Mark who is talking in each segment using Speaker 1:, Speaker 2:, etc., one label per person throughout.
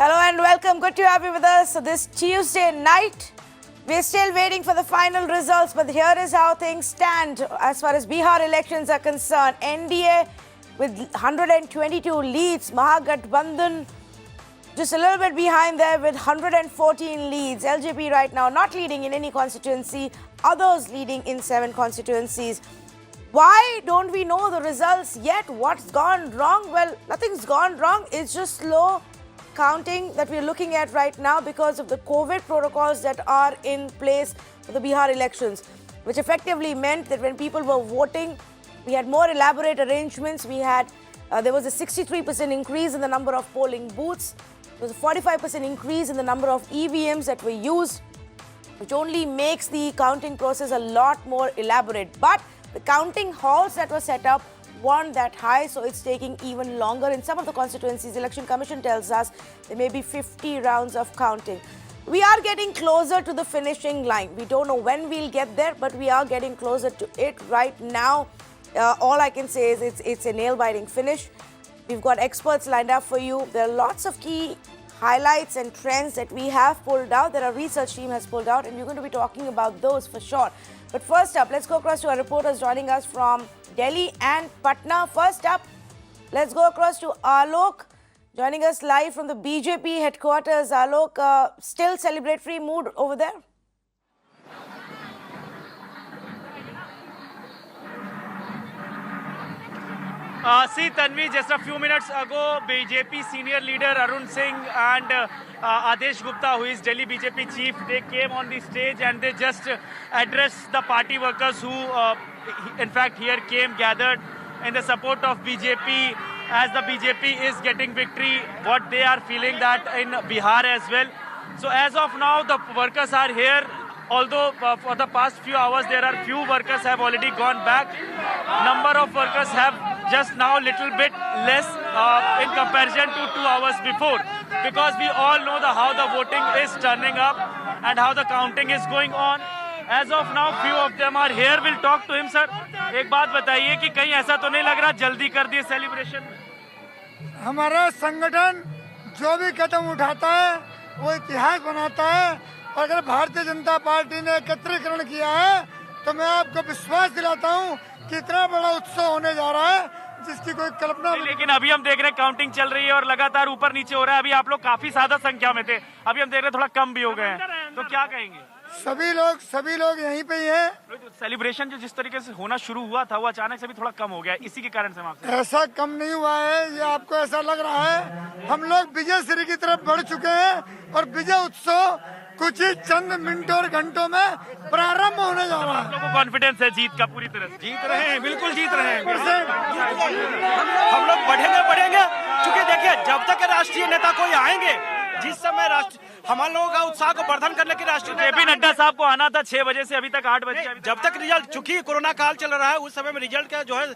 Speaker 1: Hello and welcome. Good to have you with us this Tuesday night. We're still waiting for the final results, but here is how things stand as far as Bihar elections are concerned. NDA with 122 leads. Mahagathbandhan just a little bit behind there with 114 leads. LJP right now not leading in any constituency. Others leading in 7 constituencies. Why don't we know the results yet? What's gone wrong? Well, nothing's gone wrong. It's just slow counting that we're looking at right now because of the COVID protocols that are in place for the Bihar elections, which effectively meant that when people were voting, we had more elaborate arrangements. There was a 63% increase in the number of polling booths. There was a 45% increase in the number of EVMs that were used, which only makes the counting process a lot more elaborate. But the counting halls that were set up weren't that high, so it's taking even longer. In some of the constituencies, the Election Commission tells us there may be 50 rounds of counting. We are getting closer to the finishing line. We don't know when we'll get there, but we are getting closer to it right now. All I can say is it's a nail-biting finish. We've got experts lined up for you. There are lots of key highlights and trends that we have pulled out, that our research team has pulled out, and we're going to be talking about those for sure. But first up, let's go across to our reporters joining us from Delhi and Patna. First up, let's go across to Alok, joining us live from the BJP headquarters. Alok, still celebratory mood over there?
Speaker 2: See, Tanvi, just a few minutes ago, BJP senior leader Arun Singh and Adesh Gupta, who is Delhi BJP chief, they came on the stage and they just addressed the party workers who, in fact, here came gathered in the support of BJP as the BJP is getting victory, what they are feeling that in Bihar as well. So as of now, the workers are here. Although for the past few hours, there are few workers have already gone back. Number of workers have just now little bit less in comparison to 2 hours before. Because we all know how the voting is turning up and how the counting is going on. As of now, few of them are here. We'll talk to him, sir. एक बात बताइए कि कहीं ऐसा तो नहीं लग रहा जल्दी कर दिए सेलिब्रेशन?
Speaker 3: हमारा संगठन जो भी कदम उठाता है वो इतिहास बनाता है। और अगर भारतीय जनता पार्टी ने एकत्रीकरण किया है तो मैं आपको विश्वास दिलाता हूं कि इतना बड़ा उत्सव होने जा रहा है जिसकी कोई कल्पना नहीं।
Speaker 2: लेकिन अभी हम देख रहे हैं काउंटिंग चल रही है और लगातार ऊपर नीचे हो रहा है। अभी आप लोग काफी ज्यादा संख्या में थे, अभी हम देख रहे हैं थोड़ा कम भी हो गए हैं, तो क्या कहेंगे?
Speaker 3: सभी लोग यहीं पे ही हैं।
Speaker 2: सेलिब्रेशन जो जिस तरीके से होना शुरू हुआ था वो अचानक से भी थोड़ा कम हो गया, इसी के कारण से हम आपसे
Speaker 3: ऐसा कम नहीं हुआ है, ये आपको ऐसा लग रहा है। हम लोग विजय श्री की तरफ बढ़ चुके हैं और विजय उत्सव कुछ ही चंद मिनटों और घंटों में प्रारंभ होने जा रहा है।
Speaker 2: आप लोगों को कॉन्फिडेंस है जीत का? पूरी तरह जीत रहे हैं, बिल्कुल जीत रहे हैं।
Speaker 4: हम लोग बढ़ेंगे क्योंकि देखिए जब तक राष्ट्रीय नेता कोई आएंगे, जिस समय हमारे लोगों का उत्साह को वर्धन करने की राष्ट्रीय
Speaker 2: जेपी नड्डा साहब को आना था 6 बजे से अभी तक 8 बजे,
Speaker 4: जब तक रिजल्ट, चूंकि कोरोना काल चल रहा है उस समय में रिजल्ट का जो है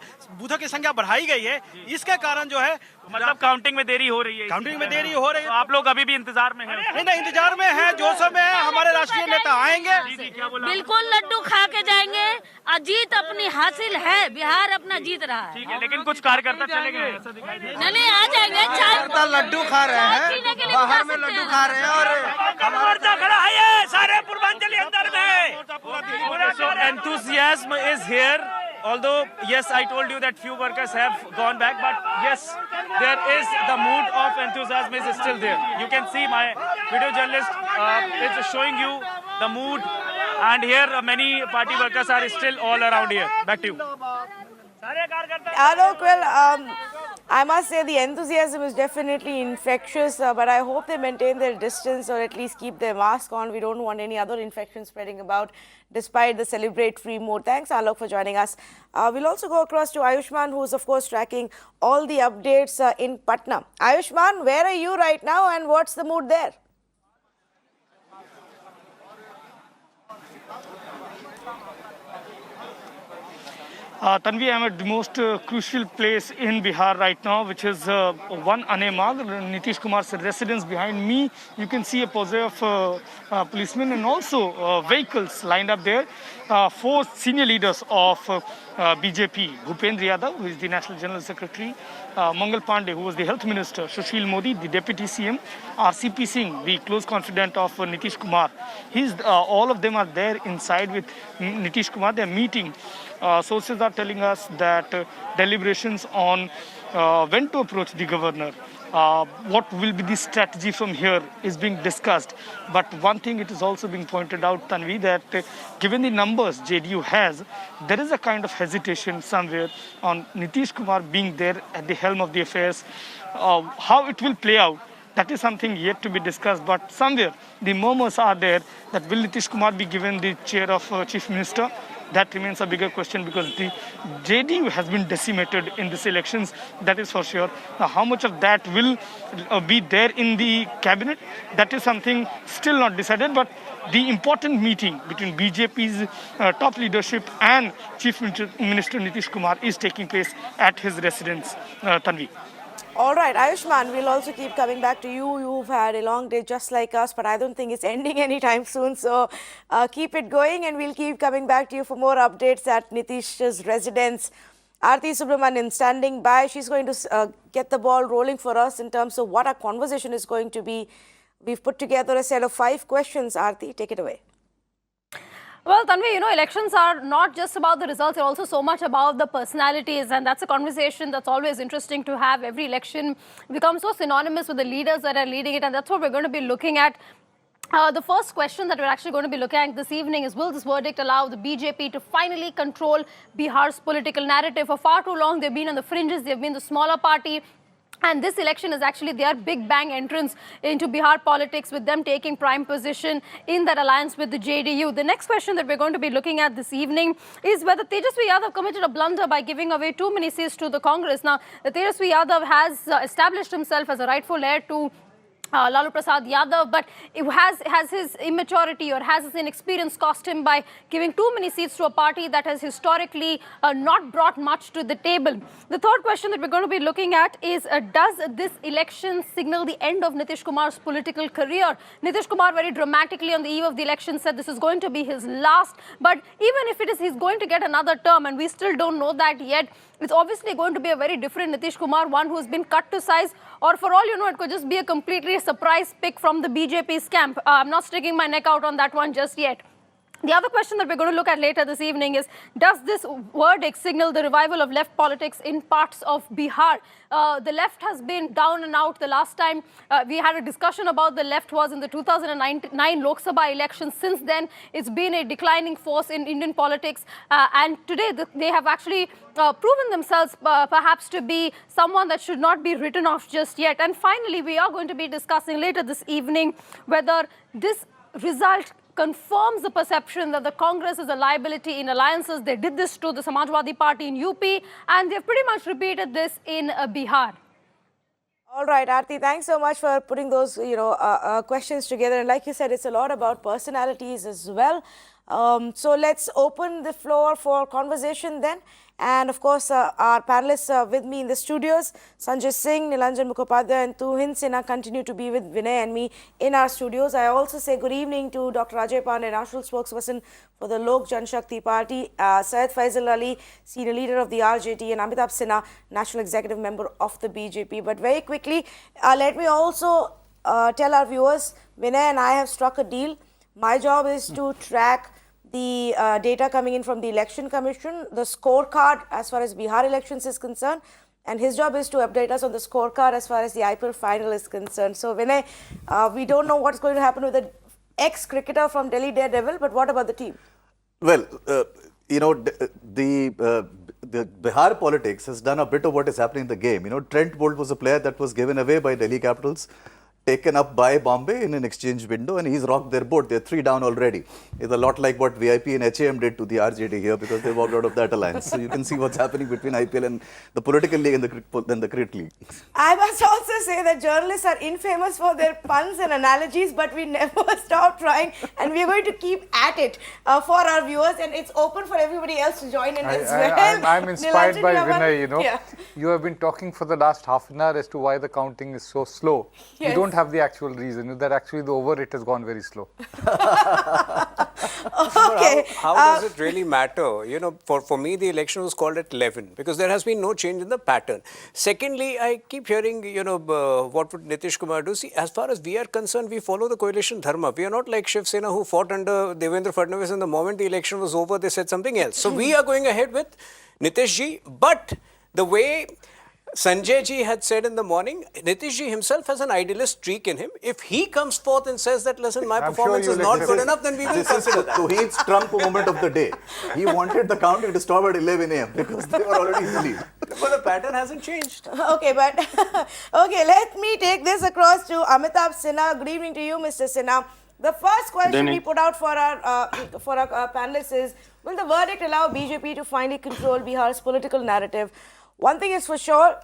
Speaker 4: बूथों की संख्या बढ़ाई गई है, इसके कारण जो है
Speaker 2: मतलब काउंटिंग में देरी हो रही है।
Speaker 4: काउंटिंग में देरी हो रही है।
Speaker 2: तो आप लोग अभी भी इंतजार में हैं?
Speaker 4: नहीं, इंतजार में है, जोशों में है। हमारे राष्ट्रीय नेता आएंगे,
Speaker 5: बिल्कुल लड्डू खा के जाएंगे। जीत अपनी हासिल है, बिहार अपना जीत रहा है।
Speaker 2: ठीक है, लेकिन कुछ कार्यकर्ता चले गए ऐसा दिखाई दे रहा है।
Speaker 5: नहीं, आ जाएंगे। चाय
Speaker 3: लड्डू खा रहे हैं, बाहर में लड्डू खा रहे हैं और
Speaker 2: मोर्चा खड़ा है, ये सारे पूर्वांचली अंदर में। So enthusiasm is here. Although, yes, I told you that few workers have gone back, but yes, there is the mood of enthusiasm is still there. You can see my video journalist is showing you the mood, and here many party workers are still all around here. Back to you.
Speaker 1: Alok, well, I must say the enthusiasm is definitely infectious, but I hope they maintain their distance or at least keep their mask on. We don't want any other infection spreading about despite the celebratory mood. Thanks, Alok, for joining us. We'll also go across to Ayushman, who is, of course, tracking all the updates in Patna. Ayushman, where are you right now and what's the mood there?
Speaker 6: Tanvi, I'm at the most crucial place in Bihar right now, which is one Anemag, Nitish Kumar's residence. Behind me, you can see a posse of policemen and also vehicles lined up there. Four senior leaders of BJP, Bhupendra Yadav, who is the National General Secretary, Mangal Pandey, who was the Health Minister, Sushil Modi, the Deputy CM, RCP Singh, the close confidant of Nitish Kumar. All of them are there inside with Nitish Kumar. They are meeting. Sources are telling us that deliberations on when to approach the governor, what will be the strategy from here is being discussed. But one thing it is also being pointed out, Tanvi, that given the numbers JDU has, there is a kind of hesitation somewhere on Nitish Kumar being there at the helm of the affairs. How it will play out, that is something yet to be discussed. But somewhere the murmurs are there that will Nitish Kumar be given the chair of Chief Minister? That remains a bigger question because the JDU has been decimated in these elections, that is for sure. Now, how much of that will be there in the cabinet, that is something still not decided. But the important meeting between BJP's top leadership and Chief Minister Nitish Kumar is taking place at his residence, Tanvi.
Speaker 1: All right, Ayushman, we'll also keep coming back to you. You've had a long day just like us, but I don't think it's ending anytime soon. So keep it going and we'll keep coming back to you for more updates at Nitish's residence. Aarti Subramanian standing by. She's going to get the ball rolling for us in terms of what our conversation is going to be. We've put together a set of 5 questions. Aarti, take it away.
Speaker 7: Well, Tanvi, you know, elections are not just about the results, they're also so much about the personalities, and that's a conversation that's always interesting to have. Every election becomes so synonymous with the leaders that are leading it, and that's what we're going to be looking at. The first question that we're actually going to be looking at this evening is, will this verdict allow the BJP to finally control Bihar's political narrative? For far too long, they've been on the fringes, they've been the smaller party. And this election is actually their big bang entrance into Bihar politics, with them taking prime position in that alliance with the JDU. The next question that we're going to be looking at this evening is whether Tejasvi Yadav committed a blunder by giving away too many seats to the Congress. Now, Tejasvi Yadav has established himself as a rightful heir to Lalu Prasad Yadav, but it has his immaturity or has his inexperience cost him by giving too many seats to a party that has historically not brought much to the table. The third question that we're going to be looking at is, does this election signal the end of Nitish Kumar's political career? Nitish Kumar very dramatically on the eve of the election said this is going to be his last, but even if it is, he's going to get another term, and we still don't know that yet. It's obviously going to be a very different Nitish Kumar, one who's been cut to size, or for all you know, it could just be a completely surprise pick from the BJP's camp. I'm not sticking my neck out on that one just yet. The other question that we're going to look at later this evening is, does this verdict signal the revival of left politics in parts of Bihar? The left has been down and out. The last time we had a discussion about the left was in the 2009 Lok Sabha election. Since then, it's been a declining force in Indian politics. And today, they have actually proven themselves perhaps to be someone that should not be written off just yet. And finally, we are going to be discussing later this evening whether this result confirms the perception that the Congress is a liability in alliances. They did this to the Samajwadi Party in UP, and they've pretty much repeated this in Bihar.
Speaker 1: All right, Aarti, thanks so much for putting those, questions together. And like you said, it's a lot about personalities as well. So let's open the floor for conversation then. And of course, our panelists are with me in the studios. Sanjay Singh, Nilanjan Mukhopadhyay and Tuhin Sinha continue to be with Vinay and me in our studios. I also say good evening to Dr. Ajay Pandey, national spokesperson for the Lok Janshakti Party, Syed Faisal Ali, senior leader of the RJT, and Amitabh Sinha, national executive member of the BJP. But very quickly, let me also tell our viewers, Vinay and I have struck a deal. My job is to track the data coming in from the Election Commission, the scorecard as far as Bihar elections is concerned, and his job is to update us on the scorecard as far as the IPL final is concerned. So, Vinay, we don't know what's going to happen with the ex-cricketer from Delhi Daredevil, but what about the team?
Speaker 8: Well, the Bihar politics has done a bit of what is happening in the game. Trent Bolt was a player that was given away by Delhi Capitals. taken up by Bombay in an exchange window, and he's rocked their boat. They're 3 down already. It's a lot like what VIP and HAM did to the RJD here, because they walked out of that alliance. So you can see what's happening between IPL and the political league and the cricket league.
Speaker 1: I must also say that journalists are infamous for their puns and analogies, but we never stop trying, and we're going to keep at it for our viewers, and it's open for everybody else to join in as well.
Speaker 9: I'm inspired
Speaker 1: Nilanjan,
Speaker 9: by
Speaker 1: you have
Speaker 9: Vinay,
Speaker 1: one?
Speaker 9: you know.
Speaker 1: Yeah.
Speaker 9: You have been talking for the last half an hour as to why the counting is so slow.
Speaker 1: Yes.
Speaker 9: You don't have the actual reason, that actually the over it has gone very slow.
Speaker 1: Okay.
Speaker 10: How does it really matter? You know, for me, the election was called at 11 because there has been no change in the pattern. Secondly, I keep hearing, what would Nitish Kumar do? See, as far as we are concerned, we follow the coalition dharma. We are not like Shiv Sena, who fought under Devendra Fadnavis, and the moment the election was over, they said something else. So we are going ahead with Nitish ji, but the way Sanjay ji had said in the morning, Nitish ji himself has an idealist streak in him. If he comes forth and says that, listen, my performance is not good enough, then we will consider that.
Speaker 8: So he's Trump moment of the day. He wanted the counting to stop at 11 a.m. because they were already in the lead.
Speaker 10: But the pattern hasn't changed.
Speaker 1: Okay, but okay, let me take this across to Amitabh Sinha. Good evening to you, Mr. Sinha. The first question we put out for our panelists is, will the verdict allow BJP to finally control Bihar's political narrative? One thing is for sure,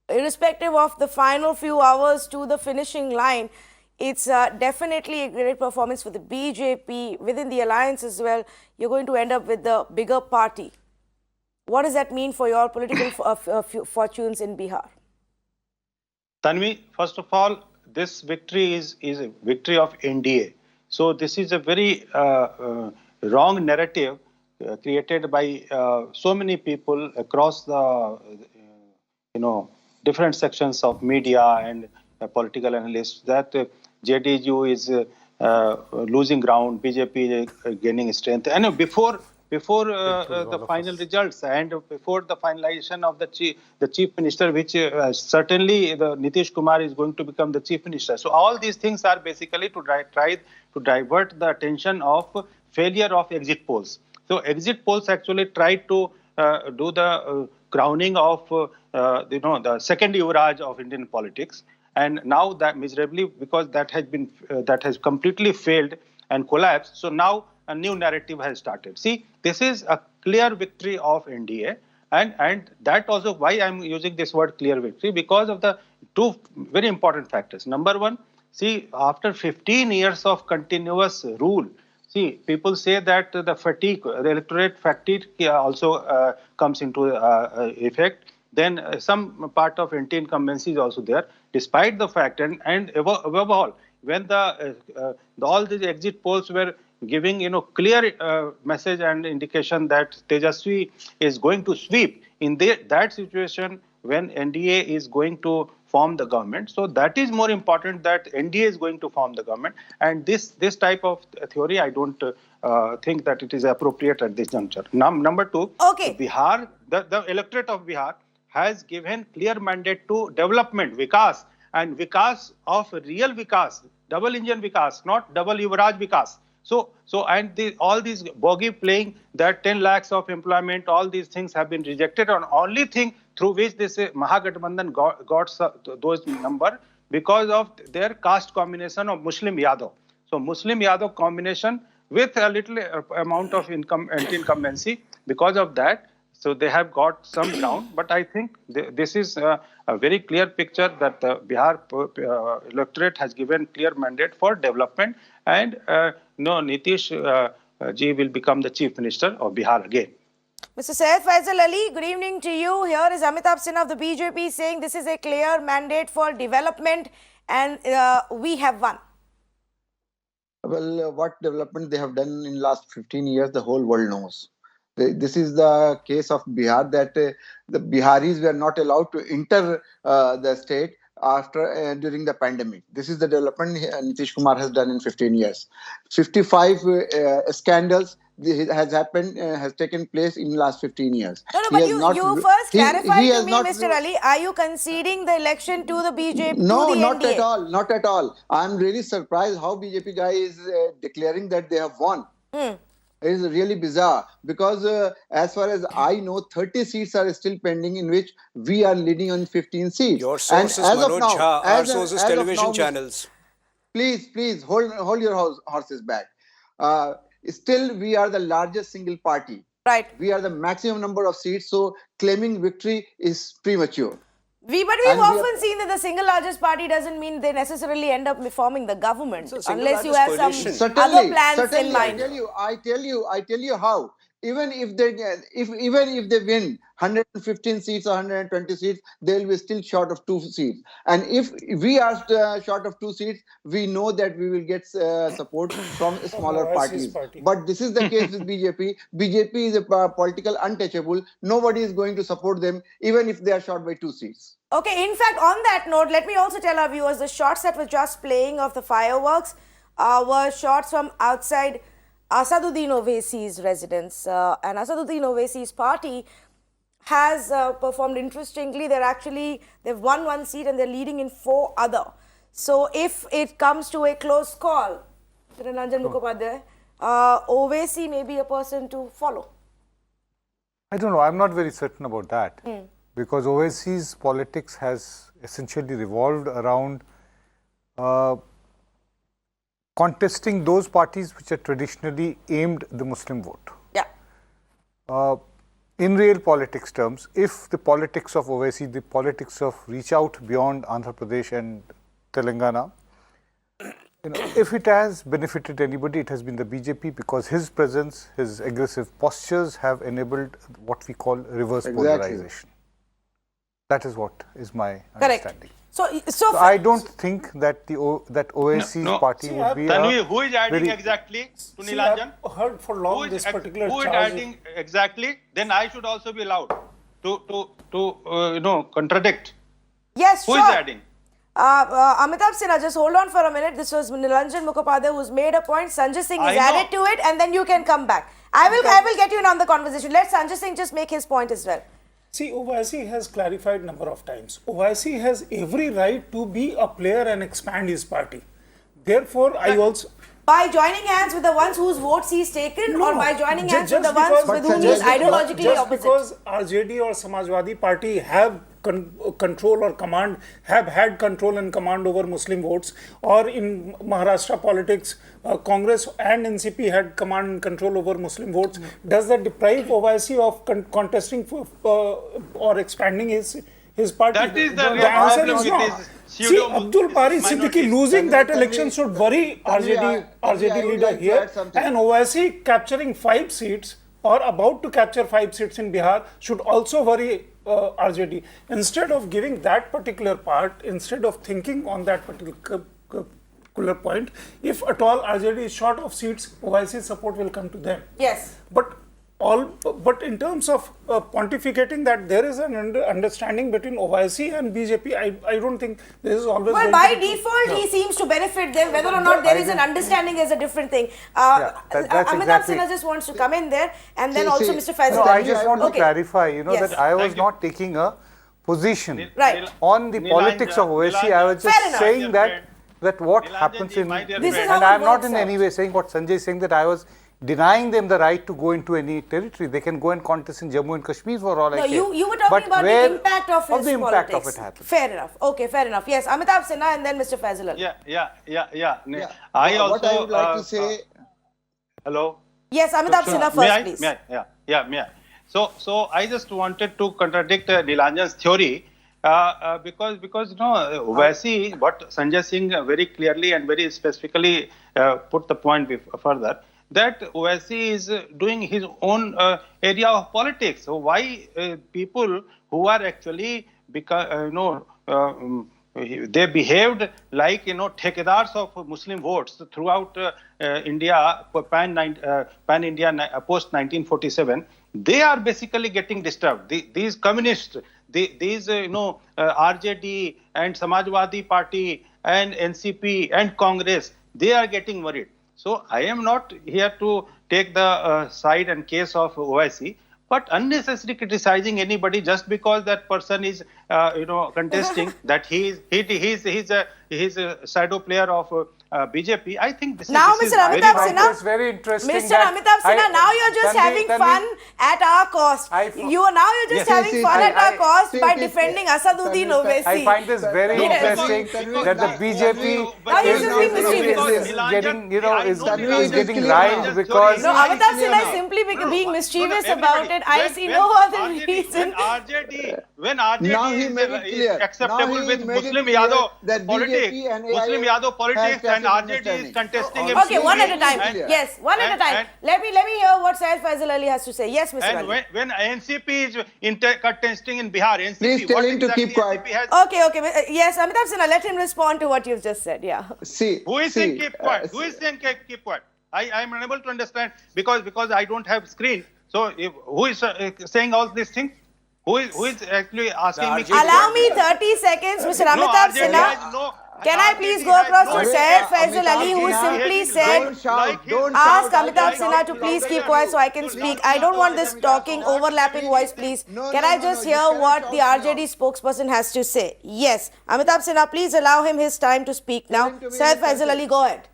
Speaker 1: irrespective of the final few hours to the finishing line, it's definitely a great performance for the BJP within the alliance as well. You're going to end up with the bigger party. What does that mean for your political fortunes in Bihar?
Speaker 11: Tanvi, first of all, this victory is a victory of NDA. So this is a very wrong narrative created by so many people across the, different sections of media and political analysts that JDU is losing ground, BJP is gaining strength. And before the final results and before the finalization of the chief minister, which certainly the Nitish Kumar is going to become the chief minister. So all these things are basically to try to divert the attention of failure of exit polls. So exit polls actually tried to do the crowning of the second Yuvraj of Indian politics, and now that miserably, because that has completely failed and collapsed. So now a new narrative has started. See, this is a clear victory of NDA, and that also why I'm using this word clear victory, because of the two very important factors. Number one, see, after 15 years of continuous rule, see, people say that the electorate fatigue also comes into effect. Then some part of anti-incumbency is also there, despite the fact, and above all, when all these exit polls were giving clear message and indication that Tejasvi is going to sweep in that situation when NDA is going to form the government. So that is more important, that NDA is going to form the government. And this type of theory, I don't think that it is appropriate at this juncture. Number two, Bihar, the electorate of Bihar has given clear mandate to development, Vikas, and Vikas of real Vikas, double engine Vikas, not double Yuvraj Vikas. So all these bogey playing, that 10 lakhs of employment, all these things have been rejected. And only thing through which this Mahagathbandhan got those number, because of their caste combination of Muslim Yadav. So Muslim Yadav combination with a little amount of anti-incumbency. Because of that, so they have got some ground. But I think this is a very clear picture that the Bihar electorate has given clear mandate for development, and Nitish ji will become the chief minister of Bihar again.
Speaker 1: Mr. Syed Faisal Ali, good evening to you. Here is Amitabh Sinha of the BJP saying this is a clear mandate for development, and we have won.
Speaker 12: Well, what development they have done in last 15 years, the whole world knows. This is the case of Bihar, that the Biharis were not allowed to enter the state after during the pandemic. This is the development Nitish Kumar has done in 15 years. 55 scandals has taken place in the last 15 years.
Speaker 1: No, but you first clarify to me, Mr. Ali, are you conceding the election to the BJP?
Speaker 12: No,
Speaker 1: to the
Speaker 12: not
Speaker 1: NDA?
Speaker 12: at all. Not at all. I'm really surprised how BJP guy is declaring that they have won. It is really bizarre because as far as I know, 30 seats are still pending in which we are leading on 15 seats.
Speaker 10: Your source is Manoj Jha, our source is television channels.
Speaker 12: Please hold your horses back. Still, we are the largest single party.
Speaker 1: Right.
Speaker 12: We are the maximum number of seats, so claiming victory is premature.
Speaker 1: But we've often seen that the single largest party doesn't mean they necessarily end up forming the government unless you have some other plans in mind.
Speaker 12: I tell you how. Even if they win 115 seats or 120 seats, they will be still short of 2 seats. And if we are short of 2 seats, we know that we will get support from smaller parties. But this is the case with BJP. BJP is a political untouchable. Nobody is going to support them, even if they are short by 2 seats.
Speaker 1: Okay, in fact, on that note, let me also tell our viewers the shots that were just playing of the fireworks were shots from outside Asaduddin Owaisi's residence. And Asaduddin Owaisi's party has performed interestingly. They've won 1 seat and they're leading in 4 other. So if it comes to a close call, Nilanjan Mukhopadhyay, Owaisi may be a person to follow.
Speaker 9: I don't know. I'm not very certain about that. Because Owaisi's politics has essentially revolved around contesting those parties which are traditionally aimed the Muslim vote.
Speaker 1: Yeah.
Speaker 9: In real politics terms, if the politics of Owaisi, the politics of reach out beyond Andhra Pradesh and Telangana, if it has benefited anybody, it has been the BJP, because his presence, his aggressive postures have enabled what we call reverse polarization. That is what is my understanding.
Speaker 1: So
Speaker 9: I don't think that that Owaisi's party would be
Speaker 13: Tanvi, who is adding exactly to Nilanjan?
Speaker 6: I've heard for long this particular
Speaker 13: who is adding exactly? Then I should also be allowed to contradict.
Speaker 1: Yes,
Speaker 13: who
Speaker 1: sure.
Speaker 13: Who is adding?
Speaker 1: Amitabh Sinha, just hold on for a minute. This was Nilanjan Mukhopadhyay who's made a point. Sanjay Singh is added to it, and then you can come back. I will get you in on the conversation. Let Sanjay Singh just make his point as well.
Speaker 6: See, Owaisi has clarified a number of times. Owaisi has every right to be a player and expand his party. Therefore, I also...
Speaker 1: By joining hands with the ones whose votes he's taken, or by joining hands with the ones with whom he's ideologically opposite?
Speaker 6: Just because RJD or Samajwadi Party have control or command, have had control and command over Muslim votes, or in Maharashtra politics, Congress and NCP had command and control over Muslim votes, does that deprive Owaisi of contesting for, or expanding his party?
Speaker 13: That is the
Speaker 6: answer is no. See, Abdul Bari Siddiqui losing that election should worry RJD leader here, and Owaisi capturing 5 seats or about to capture 5 seats in Bihar should also worry RJD. Instead of giving that particular part, instead of thinking on that particular point, if at all RJD is short of seats, Owaisi's support will come to them.
Speaker 1: Yes.
Speaker 6: But in terms of pontificating that there is an understanding between Owaisi and BJP, I don't think this is always.
Speaker 1: Well, by default, he seems to benefit them. Whether or not there is an understanding is a different thing. Amitabh Sinha just wants to come in there, and then also Mr. Faisal.
Speaker 9: No, I just want to clarify, that I was not taking a position on the politics of Owaisi. I was just saying that what happens in, and I am not in any way saying what Sanjay is saying, that I was denying them the right to go into any territory. They can go and contest in Jammu and Kashmir for all I care.
Speaker 1: No, you were talking about the impact of his
Speaker 9: impact
Speaker 1: politics.
Speaker 9: of it happens.
Speaker 1: Fair enough. Okay, fair enough. Yes, Amitabh Sinha and then Mr. Faisal.
Speaker 12: Yeah.
Speaker 13: I also,
Speaker 12: what I would like to say...
Speaker 13: hello?
Speaker 1: Yes, Amitabh Sinha first, please.
Speaker 13: May I? So I just wanted to contradict Nilanjan's theory. Because Owaisi, what Sanjay Singh very clearly and very specifically put the point further, that Owaisi is doing his own area of politics. So why people who are actually they behaved like ठेकेदार्स of Muslim votes throughout India, pan India post 1947, they are basically getting disturbed. These communists, these RJD and Samajwadi Party and NCP and Congress, they are getting worried. So I am not here to take the side and case of Owaisi, but unnecessarily criticizing anybody just because that person is contesting that he is a shadow player of BJP, I think this
Speaker 1: Now,
Speaker 13: is
Speaker 1: Mr.
Speaker 13: very
Speaker 1: Amitabh
Speaker 13: wrong.
Speaker 1: Sinha,
Speaker 9: It's very interesting.
Speaker 1: Mr.
Speaker 9: that
Speaker 1: Amitabh Sinha,
Speaker 9: I-
Speaker 1: now you're just having fun at our cost. You're just having fun at our cost by defending Asaduddin Owaisi.
Speaker 9: I find this very
Speaker 1: Yes.
Speaker 9: interesting that the BJP
Speaker 1: Now you're just being mischievous.
Speaker 9: is getting, is
Speaker 12: Tanvi,
Speaker 9: getting
Speaker 12: just
Speaker 9: riled because
Speaker 1: No, Amitabh Sinha is simply being mischievous about it. I see no other reason.
Speaker 13: When
Speaker 12: Now he
Speaker 13: RJD
Speaker 12: made it
Speaker 13: is
Speaker 12: clear.
Speaker 13: acceptable
Speaker 12: Now he
Speaker 13: with
Speaker 12: made it
Speaker 13: Muslim
Speaker 12: clear
Speaker 13: Yadav
Speaker 12: that
Speaker 13: politics,
Speaker 12: BJP and
Speaker 13: Muslim
Speaker 12: AIM
Speaker 13: Yadav politics,
Speaker 12: has
Speaker 13: and
Speaker 12: tacit
Speaker 13: RJD is
Speaker 12: understanding.
Speaker 13: contesting
Speaker 1: Okay, one at a time.
Speaker 12: And-
Speaker 1: Yes, one at a time. Let me hear what Syed Faisal Ali has to say. Yes, Mr.
Speaker 13: And
Speaker 1: Ali.
Speaker 13: when NCP is contesting in Bihar, NCP,
Speaker 12: Please tell
Speaker 13: what
Speaker 12: him to
Speaker 13: exactly
Speaker 12: keep quiet.
Speaker 13: NCP has?
Speaker 1: Okay. Yes, Amitabh Sinha, let him respond to what you've just said. Yeah.
Speaker 12: See,
Speaker 13: Who is saying keep quiet? Who is saying keep quiet? I am unable to understand because I don't have screen. So who is saying all these things? Who is actually asking me?
Speaker 1: Allow me 30 seconds, Mr. Amitabh
Speaker 13: RJD
Speaker 1: Sinha.
Speaker 13: has no-
Speaker 1: Can I please go across to Syed Faisal Ali, who simply said,
Speaker 12: don't shout, don't
Speaker 1: ask
Speaker 12: shout.
Speaker 1: Amitabh Sinha to please keep quiet so I can speak. I don't want this talking, overlapping voice, please. Can I just hear what the RJD spokesperson has to say? Yes. Amitabh Sinha, please allow him his time to speak now. Syed Faisal Ali, go ahead.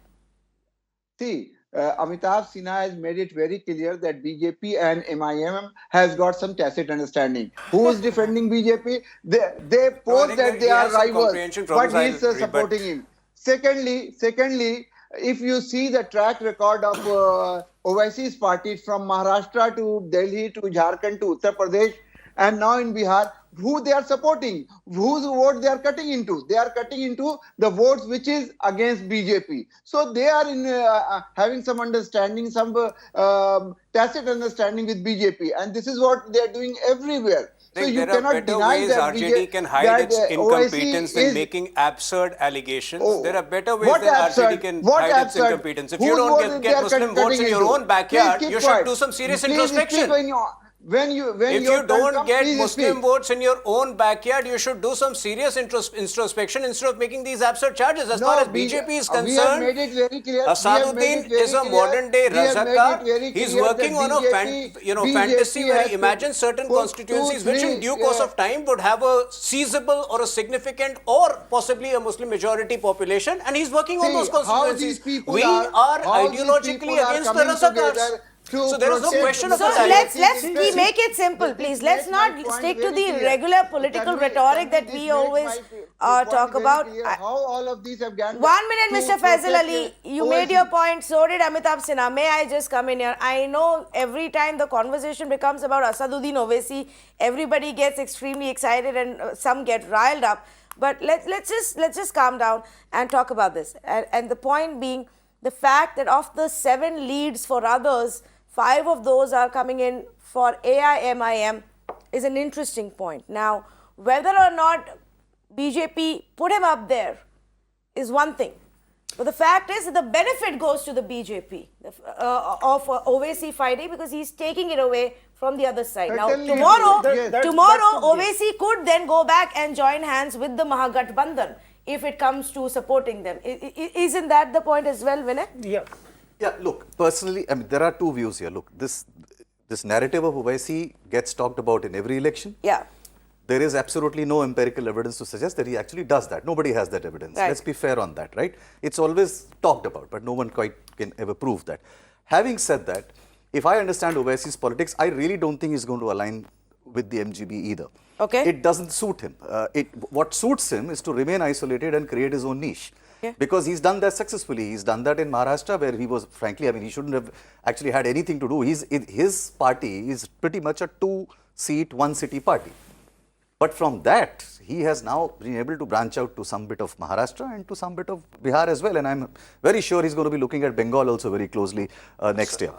Speaker 12: See, Amitabh Sinha has made it very clear that BJP and MIM has got some tacit understanding. Who is defending BJP? They pose that they are rivals, but he is supporting him. Secondly, if you see the track record of Owaisi's party from Maharashtra to Delhi to Jharkhand to Uttar Pradesh and now in Bihar, who they are supporting, whose vote they are cutting into. They are cutting into the votes which is against BJP. So they are in having some understanding, some tacit understanding with BJP, and this is what they are doing everywhere. So you
Speaker 10: there are
Speaker 12: cannot
Speaker 10: better
Speaker 12: deny
Speaker 10: ways
Speaker 12: that
Speaker 10: RJD can hide its incompetence than making absurd allegations. There are better ways that RJD can hide its incompetence. If you don't get Muslim votes in your own backyard, you should do some serious introspection. If you don't get Muslim votes in your own backyard, you should do some serious introspection instead of making these absurd charges. As far as BJP is concerned, Asaduddin is a modern-day Razakar. He's working on a fantasy where he imagines certain constituencies which in due course of time would have a seizable or a significant or possibly a Muslim majority population, and he's working on those constituencies. We are ideologically against the Razakars. So there is no question of
Speaker 1: So let's make it simple, please. Let's not stick to the regular political rhetoric that we always talk about.
Speaker 12: How all of these have gone.
Speaker 1: 1 minute, Mr. Faisal Ali. You made your point. So did Amitabh Sinha. May I just come in here? I know every time the conversation becomes about Asaduddin Owaisi, everybody gets extremely excited and some get riled up. But let's just calm down and talk about this. And the point being, the fact that of the 7 leads for others, 5 of those are coming in for AIMIM is an interesting point. Now, whether or not BJP put him up there is one thing. But the fact is that the benefit goes to the BJP of Owaisi fighting because he's taking it away from the other side. Now, tomorrow Owaisi could then go back and join hands with the Mahagathbandhan if it comes to supporting them. Isn't that the point as well, Vinay?
Speaker 8: Yeah, look, personally, I mean, there are 2 views here. Look, this narrative of Owaisi gets talked about in every election.
Speaker 1: Yeah.
Speaker 8: There is absolutely no empirical evidence to suggest that he actually does that. Nobody has that evidence.
Speaker 1: Right.
Speaker 8: Let's be fair on that, right? It's always talked about, but no one quite can ever prove that. Having said that, if I understand Owaisi's politics, I really don't think he's going to align with the MGB either.
Speaker 1: Okay.
Speaker 8: It doesn't suit him. What suits him is to remain isolated and create his own niche. Yeah. Because he's done that successfully. He's done that in Maharashtra where he was, frankly, I mean, he shouldn't have actually had anything to do. His party is pretty much a 2-seat, 1-city party. But from that, he has now been able to branch out to some bit of Maharashtra and to some bit of Bihar as well. And I'm very sure he's going to be looking at Bengal also very closely next year.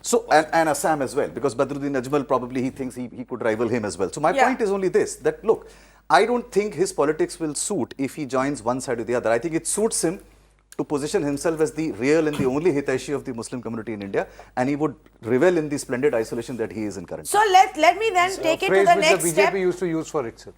Speaker 8: So, and Assam as well, because Badruddin Ajmal probably he thinks he could rival him as well. So my point is only this, that look, I don't think his politics will suit if he joins one side or the other. I think it suits him to position himself as the real and the only Hitaishi of the Muslim community in India, and he would revel in the splendid isolation that he is in currently.
Speaker 1: So let me then take it to the next
Speaker 9: the
Speaker 1: step.
Speaker 9: BJP used to use for itself.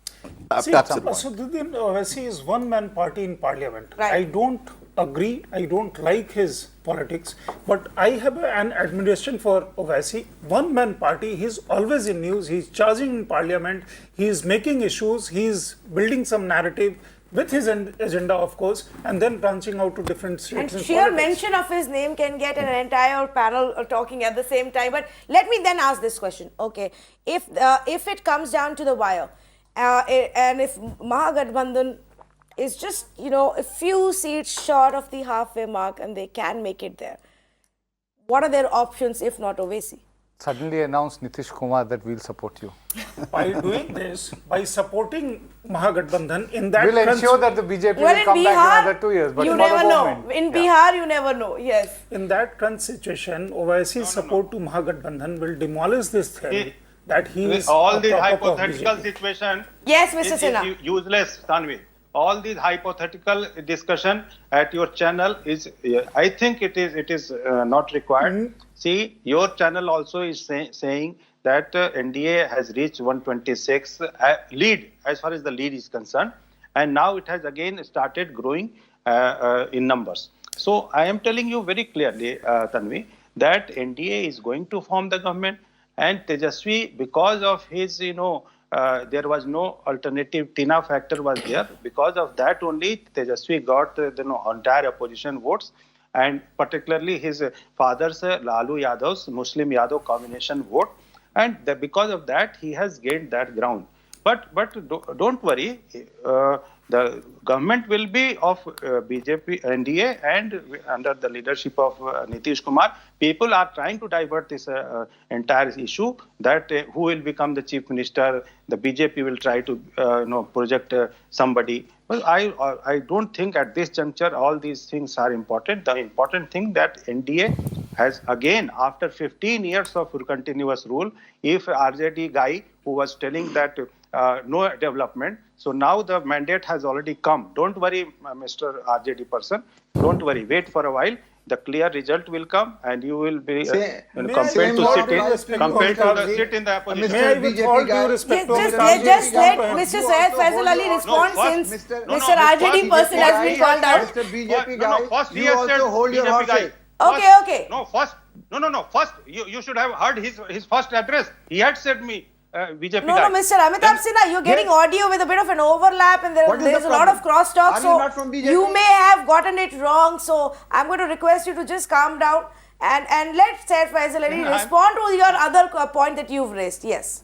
Speaker 8: Absolutely.
Speaker 6: Asaduddin Owaisi is one-man party in parliament.
Speaker 1: Right.
Speaker 6: I don't agree, I don't like his politics, but I have an admiration for Owaisi. One-man party, he's always in news, he's charging in parliament, he's making issues, he's building some narrative.
Speaker 14: with his agenda, of course, and then branching out to different states.
Speaker 1: And sheer mention of his name can get an entire panel talking at the same time. But let me then ask this question. Okay, if it comes down to the wire, and if Mahagathbandhan is just, a few seats short of the halfway mark and they can make it there, what are their options if not Owaisi?
Speaker 9: Suddenly announce Nitish Kumar that we'll support you.
Speaker 14: By doing this, by supporting Mahagathbandhan in that...
Speaker 9: We'll ensure that the BJP will come back in another 2 years. But
Speaker 1: you never know. In Bihar, you never know. Yes.
Speaker 14: In that current situation, Owaisi's support to Mahagathbandhan will demolish this theory that he is
Speaker 13: all these hypothetical situation.
Speaker 1: Yes, Mr. Sinha.
Speaker 13: Useless, Tanvi. All these hypothetical discussion at your channel is, I think it is not required. See, your channel also is saying that NDA has reached 126 lead as far as the lead is concerned, and now it has again started growing in numbers. So I am telling you very clearly, Tanvi, that NDA is going to form the government, and Tejasvi, because of his, there was no alternative. Tina factor was there. Because of that only, Tejasvi got entire opposition votes, and particularly his father's Lalu Yadav's Muslim Yadav combination vote, and because of that he has gained that ground. But don't worry, the government will be of BJP, NDA, and under the leadership of Nitish Kumar. People are trying to divert this entire issue that who will become the chief minister. The BJP will try to project somebody. Well, I don't think at this juncture all these things are important. The important thing that NDA has again, after 15 years of continuous rule, if RJD guy who was telling that no development, so now the mandate has already come. Don't worry, Mr. RJD person. Don't worry. Wait for a while. The clear result will come, and you will be compelled to sit in the opposition.
Speaker 1: Just let Mr. Syed Faisal Ali respond, since Mr. RJD person has been called out.
Speaker 12: Mr. BJP guy,
Speaker 13: First
Speaker 12: you also hold your horses.
Speaker 1: Okay.
Speaker 13: First, you should have heard his first address. He had said me. BJP
Speaker 1: No, Mr. Amitabh Sinha, you're getting audio with a bit of an overlap, and there's a lot of crosstalk, so you may have gotten it wrong. So I'm going to request you to just calm down and let Syed Faisal Ali respond to your other point that you've raised. Yes.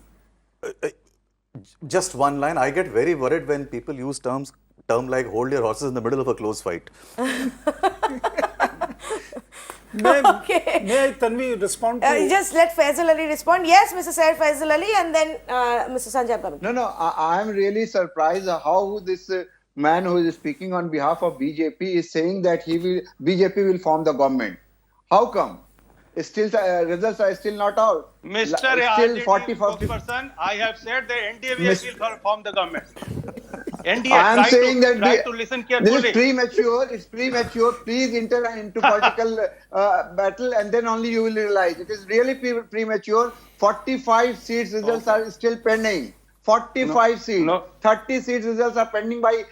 Speaker 8: Just one line. I get very worried when people use term like hold your horses in the middle of a close fight.
Speaker 14: May I, Tanvi, respond to...
Speaker 1: just let Faisal Ali respond. Yes, Mr. Syed Faisal Ali, and then Mr. Sanjay coming.
Speaker 12: No, I am really surprised how this man who is speaking on behalf of BJP is saying that BJP will form the government. How come? Still, results are still not out.
Speaker 13: Mr.
Speaker 12: Still
Speaker 13: 40%, I have said that NDA will form the government. NDA,
Speaker 12: I am saying that
Speaker 13: try to listen carefully.
Speaker 12: This is premature. It's premature. Please enter into political battle, and then only you will realize. It is really premature. 45 seats results are still pending. 45 seats. 30 seats results are pending by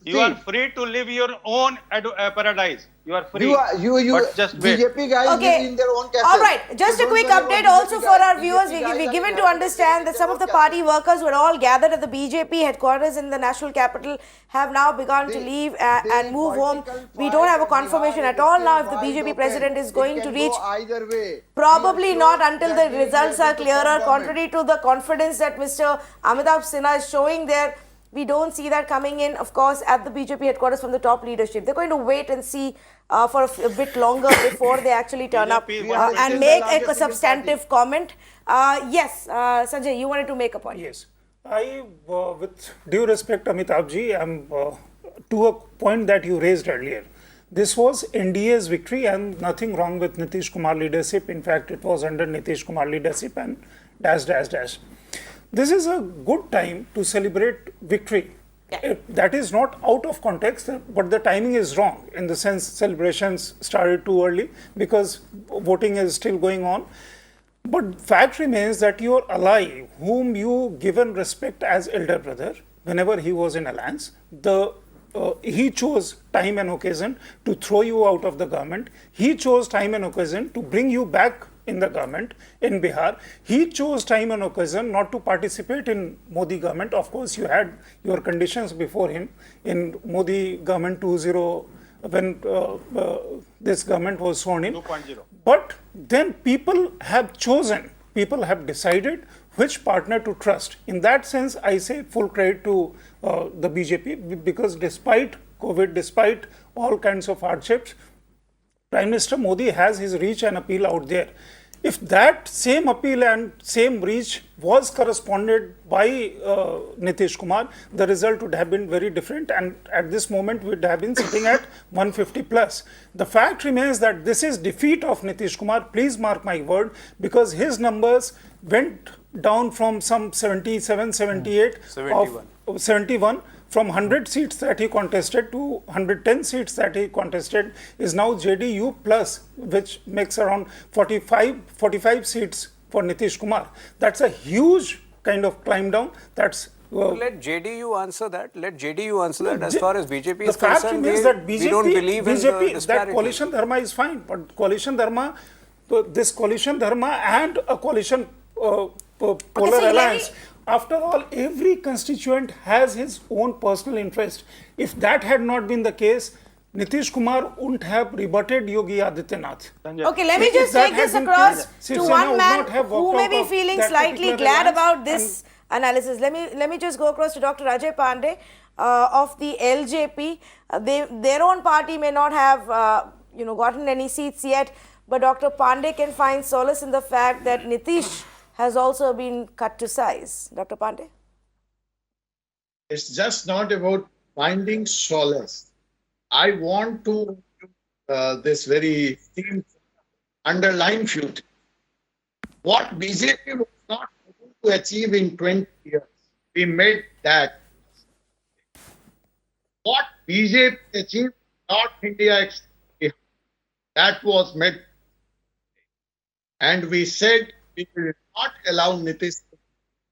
Speaker 13: you are free to live your own paradise. You are free.
Speaker 12: But just wait. BJP guys live in their own castle.
Speaker 1: All right. Just a quick update also for our viewers. We're given to understand that some of the party workers who are all gathered at the BJP headquarters in the national capital have now begun to leave and move home. We don't have a confirmation at all now if the BJP president is going to reach.
Speaker 12: Either way.
Speaker 1: Probably not until the results are clearer. Contrary to the confidence that Mr. Amitabh Sinha is showing there, we don't see that coming in, of course, at the BJP headquarters from the top leadership. They're going to wait and see for a bit longer before they actually turn up and make a substantive comment. Yes, Sanjay, you wanted to make a point.
Speaker 14: Yes. I, with due respect, Amitabhji, I'm to a point that you raised earlier. This was NDA's victory and nothing wrong with Nitish Kumar leadership. In fact, it was under Nitish Kumar leadership and ... This is a good time to celebrate victory. That is not out of context, but the timing is wrong in the sense celebrations started too early because voting is still going on. But fact remains that your ally, whom you given respect as elder brother, whenever he was in alliance, he chose time and occasion to throw you out of the government. He chose time and occasion to bring you back in the government in Bihar. He chose time and occasion not to participate in Modi government. Of course, you had your conditions before him in Modi government 2.0 when this government was sworn in.
Speaker 2: 2.0.
Speaker 14: But then people have chosen, people have decided which partner to trust. In that sense, I say full credit to the BJP, because despite COVID, despite all kinds of hardships, Prime Minister Modi has his reach and appeal out there. If that same appeal and same reach was corresponded by Nitish Kumar, the result would have been very different, and at this moment we would have been sitting at 150 plus. The fact remains that this is defeat of Nitish Kumar, please mark my word, because his numbers went down from some 77, 78, 71. From 100 seats that he contested to 110 seats that he contested is now JDU plus, which makes around 45 seats for Nitish Kumar. That's a huge kind of climb down. That's
Speaker 10: let JDU answer that. Let JDU answer that. As far as BJP is
Speaker 14: the fact
Speaker 10: concerned,
Speaker 14: remains that BJP,
Speaker 10: we don't believe in the disparity.
Speaker 14: That coalition dharma is fine, but coalition dharma, this coalition dharma and a coalition polar alliance. After all, every constituent has his own personal interest. If that had not been the case, Nitish Kumar wouldn't have rebutted Yogi Adityanath.
Speaker 1: Okay, let me just take this across to one man who may be feeling slightly glad about this analysis. Let me just go across to Dr. Ajay Pandey of the LJP. Their own party may not have gotten any seats yet, but Dr. Pandey can find solace in the fact that Nitish has also been cut to size. Dr. Pandey?
Speaker 15: It's just not about finding solace. I want to this very theme underline few things. What BJP was not able to achieve in 20 years, we made that. What BJP achieved North India, that was made. And we said we will not allow Nitish to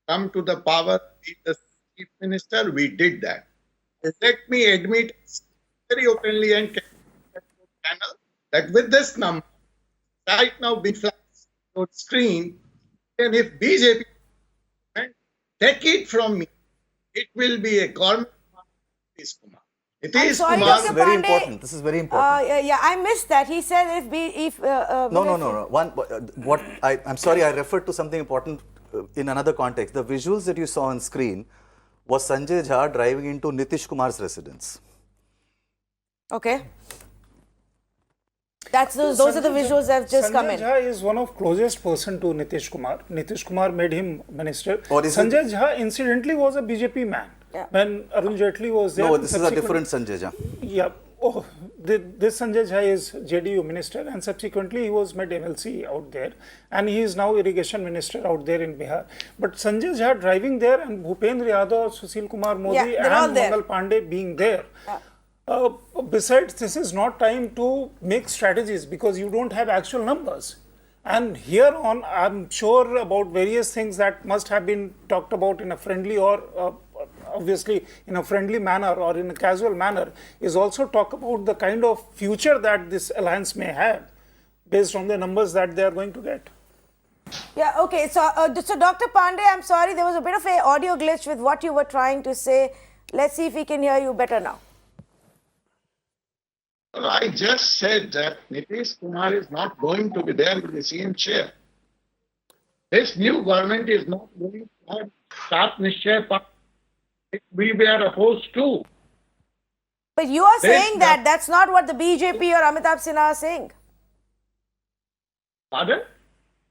Speaker 15: come to the power, be the chief minister. We did that. Let me admit very openly and channel that with this number right now being flashed on screen, and if BJP take it from me, it will be a government of Nitish Kumar.
Speaker 1: I'm sorry,
Speaker 8: This is very important. This is very important.
Speaker 1: Yeah, I missed that. He said if
Speaker 8: No. I'm sorry, I referred to something important in another context. The visuals that you saw on screen was Sanjay Jha driving into Nitish Kumar's residence.
Speaker 1: Okay. Those are the visuals that have just come in.
Speaker 14: Sanjay Jha is one of closest person to Nitish Kumar. Nitish Kumar made him minister. Sanjay Jha incidentally was a BJP man.
Speaker 1: Yeah.
Speaker 14: When Arun Jaitley was there.
Speaker 8: No, this is a different Sanjay Jha.
Speaker 14: Yeah. Oh, this Sanjay Jha is JDU minister, and subsequently he was made MLC out there, and he is now irrigation minister out there in Bihar. But Sanjay Jha driving there and Bhupendra Yadav, Sushil Kumar Modi and Mangal Pandey being there. Yeah. Besides, this is not time to make strategies because you don't have actual numbers. And here on, I'm sure about various things that must have been talked about in a friendly or obviously in a friendly manner or in a casual manner, is also talk about the kind of future that this alliance may have based on the numbers that they are going to get.
Speaker 1: Yeah, okay. So Dr. Pandey, I'm sorry, there was a bit of an audio glitch with what you were trying to say. Let's see if we can hear you better now.
Speaker 15: I just said that Nitish Kumar is not going to be there in the CM chair. This new government is not going to have Sat Nishchay Party. We were opposed to.
Speaker 1: But you are saying that that's not what the BJP or Amitabh Sinha are saying.
Speaker 15: Pardon?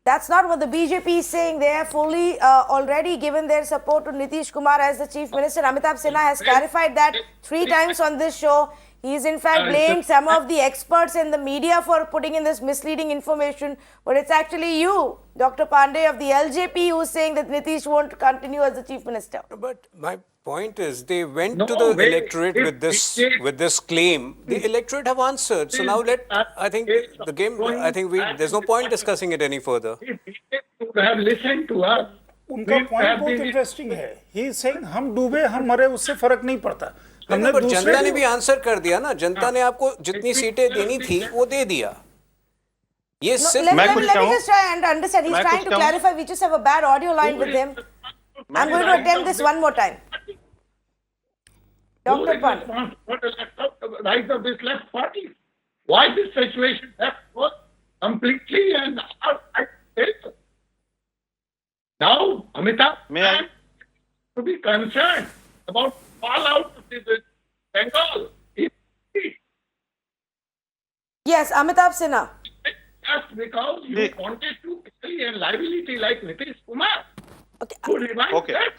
Speaker 1: That's not what the BJP is saying. They have fully already given their support to Nitish Kumar as the chief minister. Amitabh Sinha has clarified that 3 times on this show. He is in fact blamed some of the experts in the media for putting in this misleading information. But it's actually you, Dr. Pandey of the LJP, who is saying that Nitish won't continue as the chief minister.
Speaker 10: But my point is, they went to the electorate with this claim. The electorate have answered. So now I think the game. I think there's no point discussing it any further.
Speaker 15: Would have listened to us.
Speaker 14: उनका point बहुत interesting है. He is saying हम डूबे हम मरे उससे फर्क नहीं पड़ता.
Speaker 10: पर जनता ने भी आंसर कर दिया ना. जनता ने आपको जितनी सीटें देनी थी वो दे दिया. ये
Speaker 1: No,
Speaker 10: सिर्फ
Speaker 1: let
Speaker 13: मैं
Speaker 1: me
Speaker 13: कुछ
Speaker 1: let me
Speaker 13: कहूं?
Speaker 1: just try and understand. He's
Speaker 13: मैं
Speaker 1: trying
Speaker 13: कुछ
Speaker 1: to
Speaker 13: कहूं?
Speaker 1: clarify. We just have a bad audio line with him. I'm going to attempt this one more time. Dr. Pant.
Speaker 15: For the rise of this left party. Why this situation has worked completely and now Amitabh
Speaker 13: May I?
Speaker 15: to be concerned about fallout of this Bengal.
Speaker 1: Yes, Amitabh Sinha.
Speaker 15: Just because you wanted to carry a liability like Nitish Kumar. To revive
Speaker 13: Okay,
Speaker 15: that.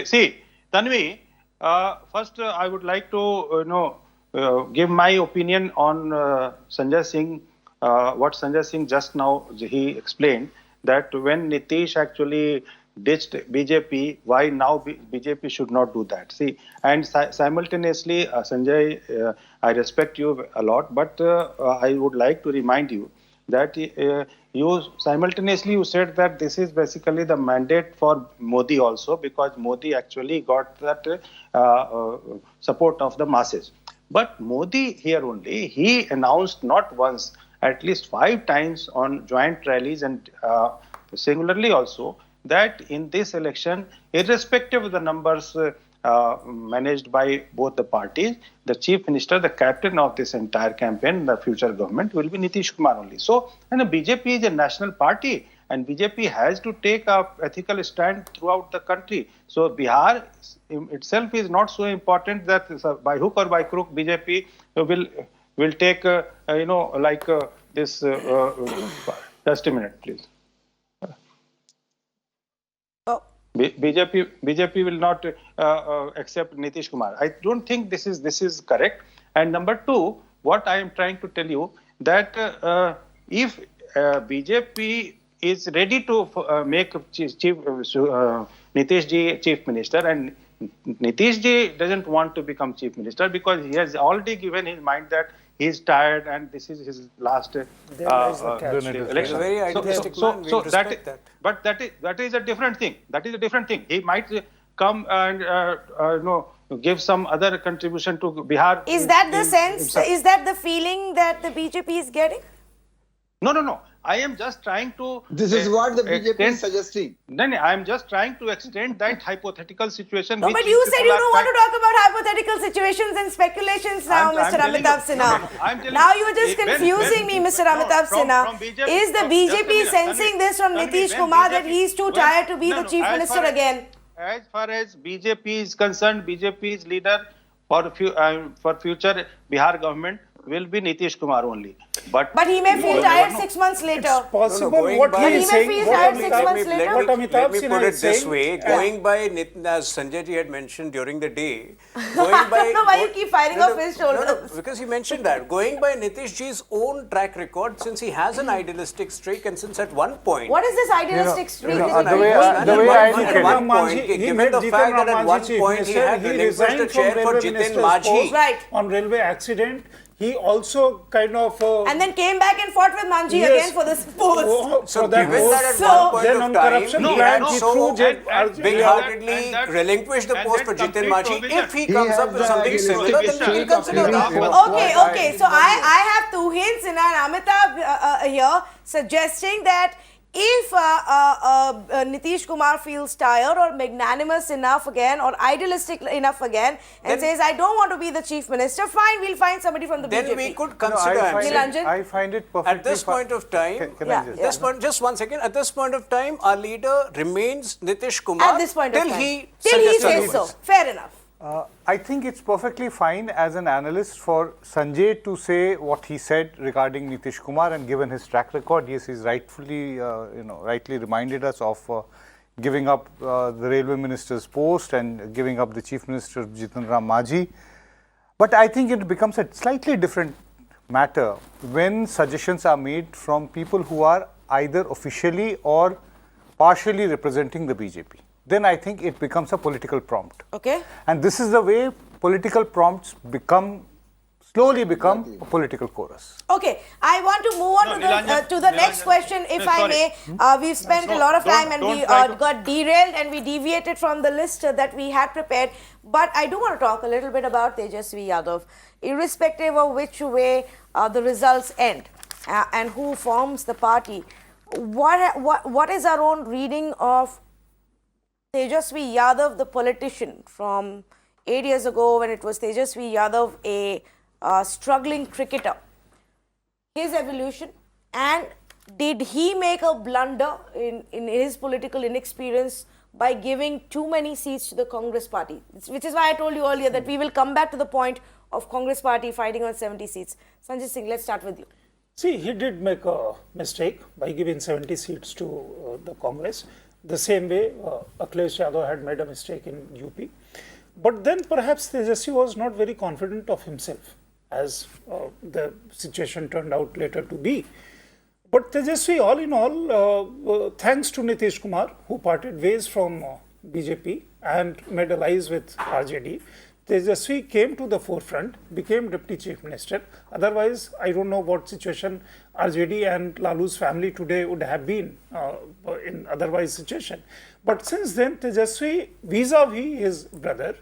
Speaker 13: see, Tanvi, first I would like to give my opinion on Sanjay Singh. What Sanjay Singh just now he explained that when Nitish actually ditched BJP, why now BJP should not do that? See, and simultaneously, Sanjay, I respect you a lot, but I would like to remind you that you simultaneously you said that this is basically the mandate for Modi also, because Modi actually got that support of the masses. But Modi here only, he announced not once, at least 5 times on joint rallies and singularly also, that in this election, irrespective of the numbers managed by both the parties, the chief minister, the captain of this entire campaign, the future government will be Nitish Kumar only. So, and BJP is a national party and BJP has to take a ethical stand throughout the country. So, Bihar itself is not so important that by hook or by crook BJP will take, this, just a minute, please. BJP will not accept Nitish Kumar. I don't think this is correct. And number 2, what I am trying to tell you that if BJP is ready to make Nitish ji chief minister, and Nitish ji doesn't want to become chief minister because he has already given his mind that he is tired and this is his last election.
Speaker 10: Very idealistic man. We respect that.
Speaker 13: But that is a different thing. That is a different thing. He might come and give some other contribution to Bihar.
Speaker 1: Is that the sense? Is that the feeling that the BJP is getting?
Speaker 13: No. I am just trying to.
Speaker 12: This is what the BJP is suggesting.
Speaker 13: No, I am just trying to extend that hypothetical situation.
Speaker 1: No, but you said you don't want to talk about hypothetical situations and speculations now, Mr. Amitabh Sinha. Now you are just confusing me, Mr. Amitabh Sinha. Is the BJP sensing this from Nitish Kumar that he is too tired to be the chief minister again?
Speaker 13: As far as BJP is concerned, BJP's leader for future Bihar government will be Nitish Kumar only. But
Speaker 1: he may feel tired 6 months later.
Speaker 14: It's possible
Speaker 10: what
Speaker 14: he is saying.
Speaker 1: Let
Speaker 10: me put it this way. Going by, as Sanjay ji had mentioned during the day, going by...
Speaker 1: No, why you keep firing off his shoulders?
Speaker 10: No, because he mentioned that. Going by Nitish ji's own track record, since he has an idealistic streak and since at one point...
Speaker 1: What is this idealistic streak?
Speaker 10: The way I look at it, given the fact that at one point he had relinquished the chair for Jitin Majhi.
Speaker 14: On railway accident. He also kind of...
Speaker 1: and then came back and fought with Manji again for this post.
Speaker 10: So given that at one point of time, he had so big-heartedly relinquished the post for Jitin Majhi. If he comes up with something similar, then we will consider that.
Speaker 1: Okay. So I have 2 hints in an Amitabh here suggesting that if Nitish Kumar feels tired or magnanimous enough again or idealistic enough again and says, I don't want to be the chief minister, fine, we'll find somebody from the BJP.
Speaker 10: Then we could consider
Speaker 1: Nilanjan.
Speaker 9: I find it perfectly
Speaker 10: at this point of time, just 1 second, at this point of time, our leader remains Nitish Kumar
Speaker 1: at this point of time.
Speaker 10: Till
Speaker 1: he says so. Fair enough.
Speaker 9: I think it's perfectly fine as an analyst for Sanjay to say what he said regarding Nitish Kumar, and given his track record, yes, he's rightfully, rightly reminded us of giving up the railway minister's post and giving up the chief minister Jitin Ram Majhi. But I think it becomes a slightly different matter when suggestions are made from people who are either officially or partially representing the BJP. Then I think it becomes a political prompt.
Speaker 1: Okay.
Speaker 9: And this is the way political prompts slowly become a political chorus.
Speaker 1: Okay, I want to move on to the next question, if I may. We've spent a lot of time and we got derailed and we deviated from the list that we had prepared. But I do want to talk a little bit about Tejasvi Yadav, irrespective of which way the results end. and who forms the party. What is our own reading of Tejasvi Yadav, the politician, from 8 years ago when it was Tejasvi Yadav, a struggling cricketer? His evolution, and did he make a blunder in his political inexperience by giving too many seats to the Congress party? Which is why I told you earlier that we will come back to the point of Congress party fighting on 70 seats. Sanjay Singh, let's start with you.
Speaker 14: See, he did make a mistake by giving 70 seats to the Congress. The same way Akhilesh Yadav had made a mistake in UP. But then perhaps Tejasvi was not very confident of himself, as the situation turned out later to be. But Tejasvi, all in all, thanks to Nitish Kumar, who parted ways from BJP and made allies with RJD, Tejasvi came to the forefront, became Deputy Chief Minister. Otherwise, I don't know what situation RJD and Lalu's family today would have been in otherwise situation. But since then, Tejasvi, vis-a-vis his brother,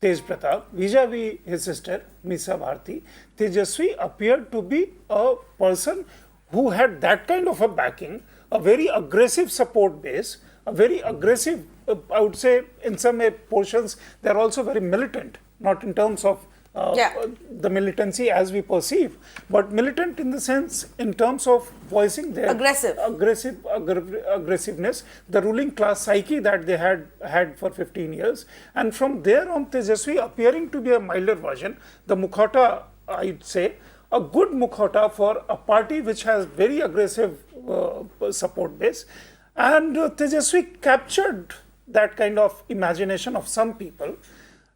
Speaker 14: Tej Pratap, vis-a-vis his sister, Misa Bharti, Tejasvi appeared to be a person who had that kind of a backing, a very aggressive support base, a very aggressive, I would say in some portions, they are also very militant, not in terms of the militancy as we perceive, but militant in the sense, in terms of voicing their aggressiveness, the ruling class psyche that they had for 15 years. And from there on, Tejasvi appearing to be a milder version, the Mukhota, I'd say, a good Mukhota for a party which has very aggressive support base. And Tejasvi captured that kind of imagination of some people,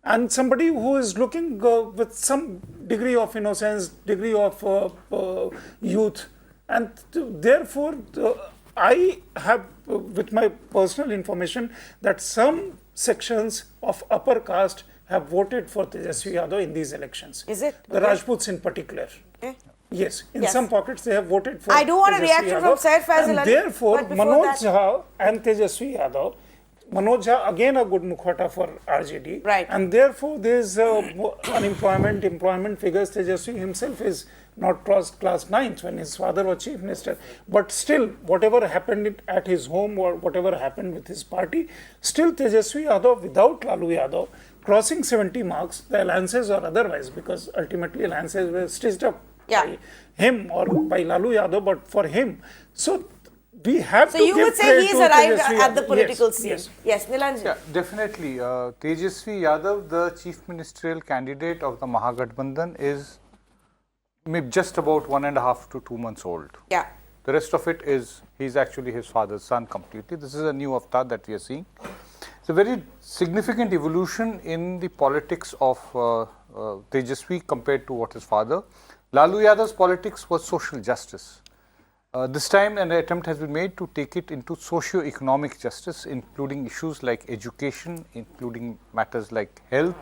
Speaker 14: and somebody who is looking with some degree of innocence, degree of youth. And therefore, I have, with my personal information, that some sections of upper caste have voted for Tejasvi Yadav in these elections.
Speaker 1: Is it?
Speaker 14: The Rajputs in particular.
Speaker 1: Okay.
Speaker 14: Yes, in some pockets they have voted for
Speaker 1: I do want a reaction from Syed Faisal.
Speaker 14: And therefore, Manoj Jha and Tejasvi Yadav, Manoj Jha again a good Mukhota for RJD.
Speaker 1: Right.
Speaker 14: And therefore, there is employment figures. Tejasvi himself is not crossed class 9th when his father was chief minister. But still, whatever happened at his home or whatever happened with his party, still Tejasvi Yadav without Lalu Yadav crossing 70 marks, the alliances or otherwise, because ultimately alliances were stitched up by him or by Lalu Yadav, but for him. So we have to give credit to Tejasvi. So you would say
Speaker 1: he's arrived at the political scene. Yes, Nilanjan.
Speaker 9: Yeah, definitely. Tejasvi Yadav, the chief ministerial candidate of the Mahagathbandhan, is maybe just about 1.5 to 2 months old.
Speaker 1: Yeah.
Speaker 9: The rest of it is, he's actually his father's son completely. This is a new avatar that we are seeing. It's a very significant evolution in the politics of Tejasvi compared to what his father. Lalu Yadav's politics was social justice. This time an attempt has been made to take it into socio-economic justice, including issues like education, including matters like health.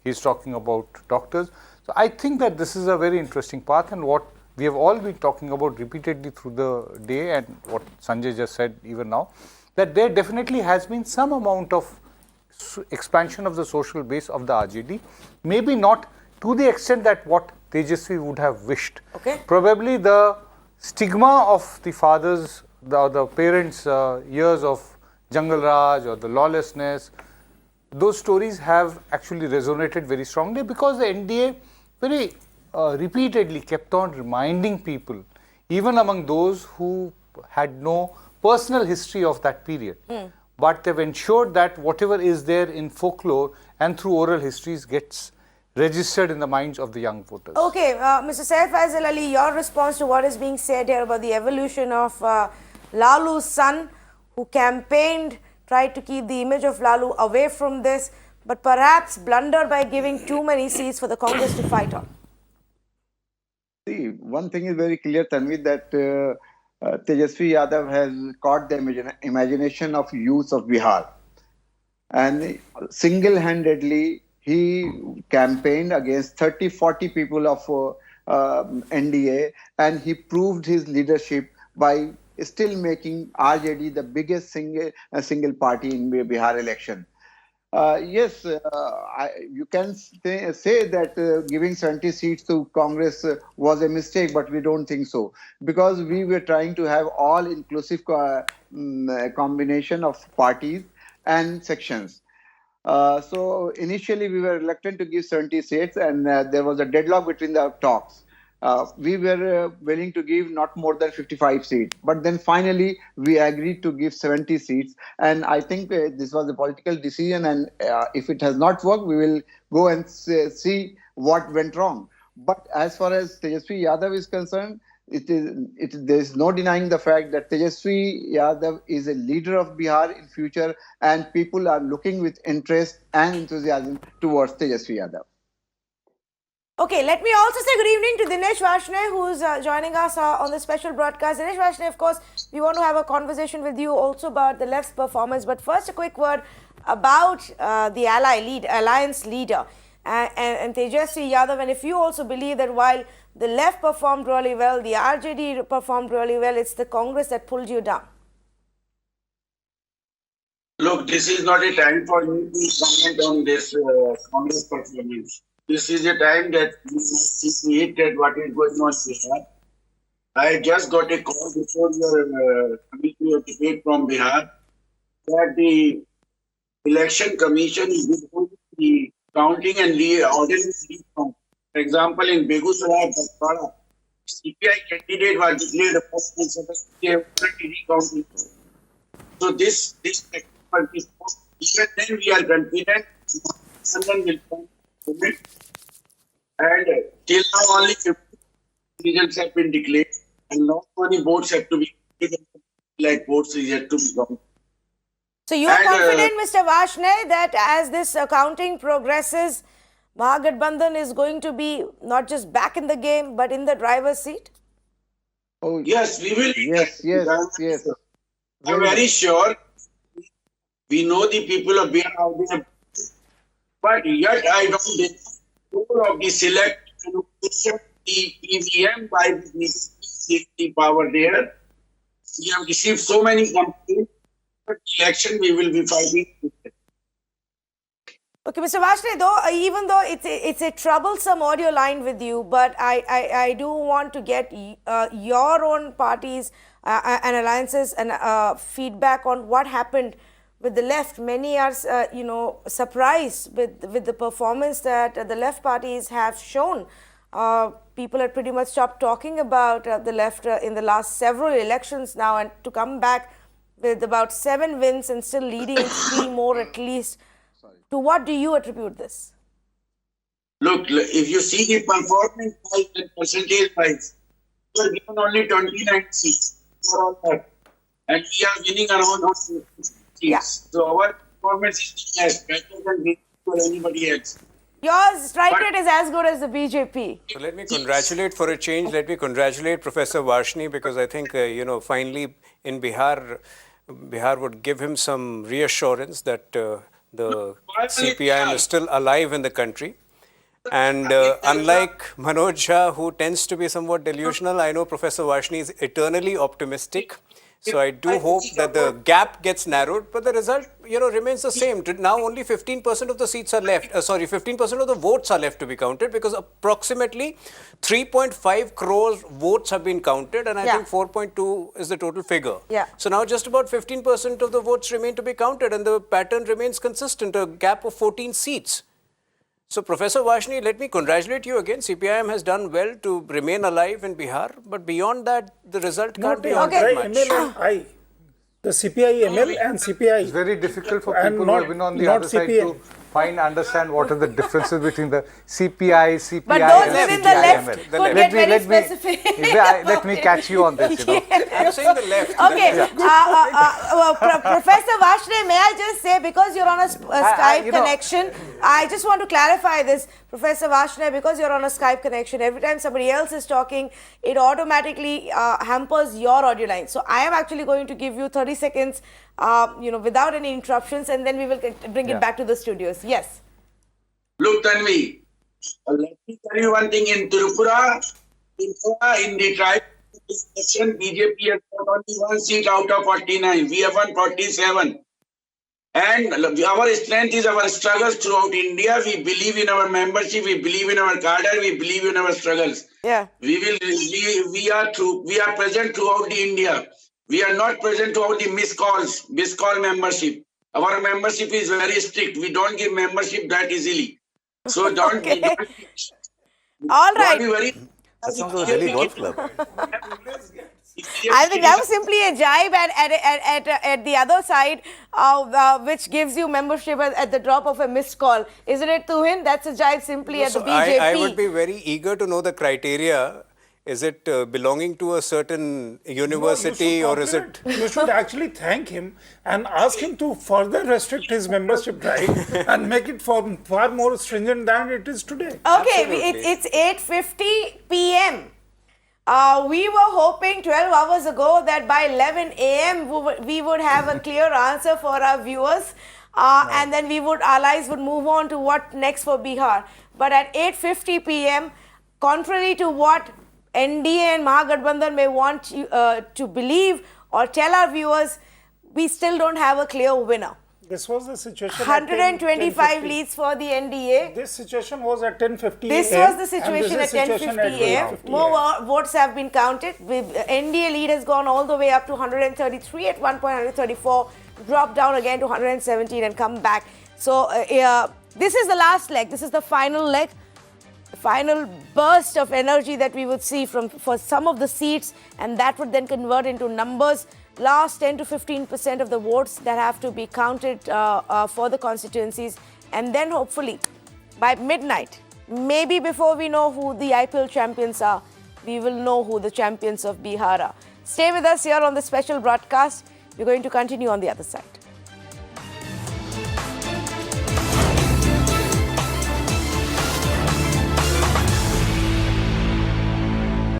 Speaker 9: He's talking about doctors. So I think that this is a very interesting path, and what we have all been talking about repeatedly through the day, and what Sanjay just said even now, that there definitely has been some amount of expansion of the social base of the RJD, maybe not to the extent that what Tejasvi would have wished.
Speaker 1: Okay.
Speaker 9: Probably the stigma of the fathers, the parents' years of Jungle Raj or the lawlessness, those stories have actually resonated very strongly, because the NDA very repeatedly kept on reminding people, even among those who had no personal history of that period. But they've ensured that whatever is there in folklore and through oral histories gets registered in the minds of the young voters.
Speaker 1: Okay, Mr. Syed Faisal Ali, your response to what is being said here about the evolution of Lalu's son, who campaigned, tried to keep the image of Lalu away from this, but perhaps blundered by giving too many seats for the Congress to fight on.
Speaker 12: See, one thing is very clear, Tanvi, that Tejasvi Yadav has caught the imagination of youth of Bihar. And single-handedly, he campaigned against 30-40 people of NDA, and he proved his leadership by still making RJD the biggest single party in Bihar election. Yes, you can say that giving 70 seats to Congress was a mistake, but we don't think so, because we were trying to have all-inclusive combination of parties and sections. So initially we were reluctant to give 70 seats, and there was a deadlock between the talks. We were willing to give not more than 55 seats, but then finally we agreed to give 70 seats, and I think this was a political decision, and if it has not worked, we will go and see what went wrong. But as far as Tejasvi Yadav is concerned, there is no denying the fact that Tejasvi Yadav is a leader of Bihar in future, and people are looking with interest and enthusiasm towards Tejasvi Yadav.
Speaker 1: Okay, let me also say good evening to Dinesh Varshney, who's joining us on the special broadcast. Dinesh Varshney, of course, we want to have a conversation with you also about the left's performance. But first, a quick word about the alliance leader and Tejasvi Yadav. And if you also believe that while the left performed really well, the RJD performed really well, it's the Congress that pulled you down.
Speaker 16: Look, this is not a time for me to comment on this Congress performance. This is a time that we must see at what is going on Bihar. I just got a call before your coming to a debate from Bihar that the election commission is withholding the counting and ordinary count. For example, in Begusaraya, Bhadpara, CPI candidate was declared a first and they have already recounting. So this even then we are confident someone will come. And till now only 50 results have been declared and not many votes have to be like votes is yet to be done.
Speaker 1: So you are confident, Mr. Varshney, that as this counting progresses, Mahagathbandhan is going to be not just back in the game but in the driver's seat?
Speaker 12: Oh
Speaker 16: yes, we will.
Speaker 12: Yes.
Speaker 16: I'm very sure. We know the people of Bihar out there, but yet I don't think of the select the EVM by the power there. We have received so many complaints. Election we will be fighting.
Speaker 1: Okay, Mr. Varshney, though, even though it's a troublesome audio line with you, but I do want to get your own parties and alliances and feedback on what happened with the left. Many are, surprised with the performance that the left parties have shown. People have pretty much stopped talking about the left in the last several elections now, and to come back with about 7 wins and still leading 3 more at least. To what do you attribute this?
Speaker 16: Look, if you see the performance and percentage-wise, we are given only 29 seats for all that, and we are winning around 6 seats.
Speaker 1: Yeah.
Speaker 16: So our performance is as better than anybody else.
Speaker 1: Your strike rate is as good as the BJP.
Speaker 10: So let me congratulate, for a change, let me congratulate Professor Varshney, because I think, finally in Bihar would give him some reassurance that the CPIM is still alive in the country. And unlike Manoj Jha, who tends to be somewhat delusional, I know Professor Varshney is eternally optimistic. So I do hope that the gap gets narrowed, but the result, remains the same. Now only 15% of the seats are left. 15% of the votes are left to be counted, because approximately 3.5 crores votes have been counted, and I think 4.2 is the total figure.
Speaker 1: Yeah.
Speaker 10: So now just about 15% of the votes remain to be counted, and the pattern remains consistent, a gap of 14 seats. So, Professor Varshney, let me congratulate you again. CPIM has done well to remain alive in Bihar, but beyond that, the result can't be all that much.
Speaker 14: ML and I. The CPI ML and CPI.
Speaker 9: It's very difficult for people who have been on the other side to understand what are the differences between the CPI,
Speaker 1: but those within the left could get very specific.
Speaker 9: Let me catch you on this.
Speaker 10: I'm saying the left.
Speaker 1: Okay. Professor Varshney, may I just say, because you're on a Skype connection, I just want to clarify this, Professor Varshney, because you're on a Skype connection, every time somebody else is talking, it automatically hampers your audio line. So I am actually going to give you 30 seconds, without any interruptions, and then we will bring it back to the studios. Yes.
Speaker 16: Look, Tanvi, let me tell you one thing. In Tripura, in the tribe election, BJP has got only 1 seat out of 49. We have won 47. And our strength is our struggles throughout India. We believe in our membership. We believe in our cadre. We believe in our struggles.
Speaker 1: Yeah.
Speaker 16: We are present throughout the India. We are not present throughout the missed call membership. Our membership is very strict. We don't give membership that easily. So don't.
Speaker 1: Okay.
Speaker 16: All
Speaker 1: right.
Speaker 8: That sounds like a Delhi golf club.
Speaker 1: I think that was simply a jibe at the other side, which gives you membership at the drop of a missed call. Isn't it, Tuhin? That's a jibe simply at the BJP.
Speaker 10: I would be very eager to know the criteria. Is it belonging to a certain university or is it?
Speaker 14: You should actually thank him and ask him to further restrict his membership drive and make it far more stringent than it is today.
Speaker 1: Okay, it's 8:50 p.m. We were hoping 12 hours ago that by 11 a.m. we would have a clear answer for our viewers, and then our allies would move on to what next for Bihar. But at 8:50 p.m., contrary to what NDA and Mahagathbandhan may want you, to believe or tell our viewers, we still don't have a clear winner.
Speaker 14: This was the situation.
Speaker 1: 125 leads for the NDA.
Speaker 14: This situation was at 10:50 a.m.
Speaker 1: This was the situation at 10:50 a.m. More votes have been counted. NDA lead has gone all the way up to 133. At one point, 134, dropped down again to 117 and come back. So this is the last leg. This is the final leg. Final burst of energy that we would see for some of the seats, and that would then convert into numbers. Last 10 to 15% of the votes that have to be counted for the constituencies, and then hopefully by midnight, maybe before we know who the IPL champions are, we will know who the champions of Bihar are. Stay with us here on the special broadcast. We're going to continue on the other side.